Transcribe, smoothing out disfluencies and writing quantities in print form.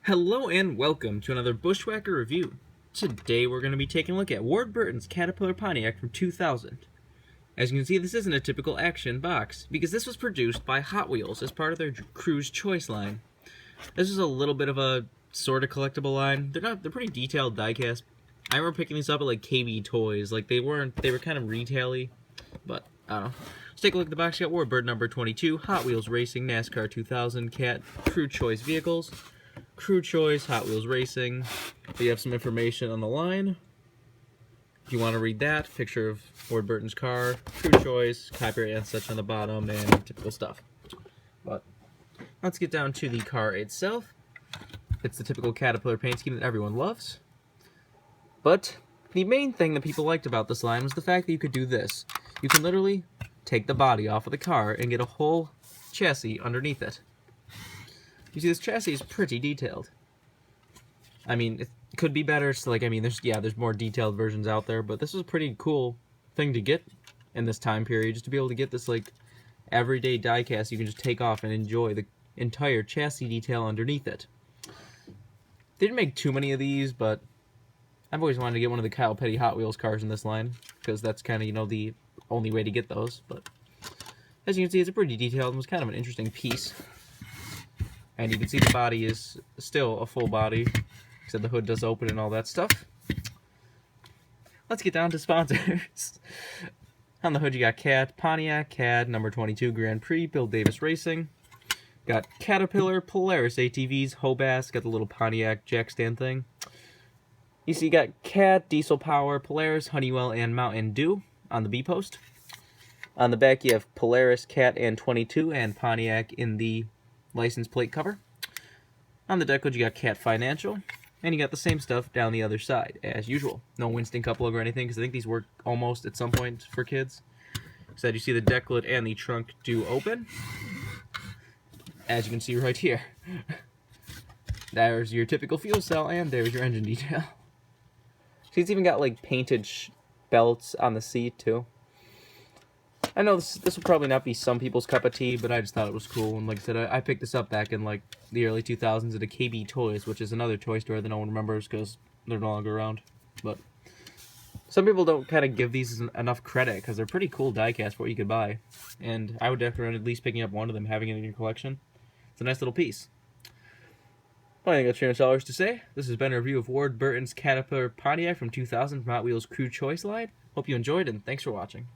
Hello and welcome to another Bushwhacker review. Today we're going to be taking a look at Ward Burton's Caterpillar Pontiac from 2000. As you can see, this isn't a typical action box, because this was produced by Hot Wheels as part of their Crew's Choice line. This is a little bit of a sort of collectible line. They're pretty detailed diecast. I remember picking these up at like KB Toys. They were kind of retail-y, but I don't know. Let's take a look at the box. You got Ward Burton number 22, Hot Wheels Racing, NASCAR 2000, Cat, Crew Choice Vehicles. Crew Choice, Hot Wheels Racing. We have some information on the line. If you want to read that, picture of Ward Burton's car, Crew Choice, copyright and such on the bottom, and typical stuff. But let's get down to the car itself. It's the typical Caterpillar paint scheme that everyone loves. But the main thing that people liked about this line was the fact that you could do this. You can literally take the body off of the car and get a whole chassis underneath it. You see, this chassis is pretty detailed. I mean, it could be better. So, there's more detailed versions out there, but this is a pretty cool thing to get in this time period, just to be able to get this, everyday diecast you can just take off and enjoy the entire chassis detail underneath it. They didn't make too many of these, but I've always wanted to get one of the Kyle Petty Hot Wheels cars in this line, because that's kind of, the only way to get those. But as you can see, it's a pretty detailed and was kind of an interesting piece. And you can see the body is still a full body, except the hood does open and all that stuff. Let's get down to sponsors. On the hood you got Cat, Pontiac, CAD, number 22, Grand Prix, Bill Davis Racing. Got Caterpillar, Polaris ATVs, Hobass, got the little Pontiac jack stand thing. You see you got Cat, Diesel Power, Polaris, Honeywell, and Mountain Dew on the B-post. On the back you have Polaris, Cat, and 22, and Pontiac in the license plate cover. On the deckhood you got Cat Financial, and you got the same stuff down the other side as usual. No Winston Cup logo or anything, because I think these work almost at some point for kids. So you see the deck lid and the trunk do open, as you can see right here. There's your typical fuel cell, and there's your engine detail. So it's even got painted belts on the seat too. I know this will probably not be some people's cup of tea, but I just thought it was cool. And like I said, I picked this up back in the early 2000s at a KB Toys, which is another toy store that no one remembers because they're no longer around. But some people don't kind of give these enough credit because they're pretty cool diecast for what you could buy. And I would definitely recommend at least picking up one of them, having it in your collection. It's a nice little piece. Well, I think that's pretty much all there is to say. This has been a review of Ward Burton's Caterpillar Pontiac from 2000 from Hot Wheels Crew Choice line. Hope you enjoyed, and thanks for watching.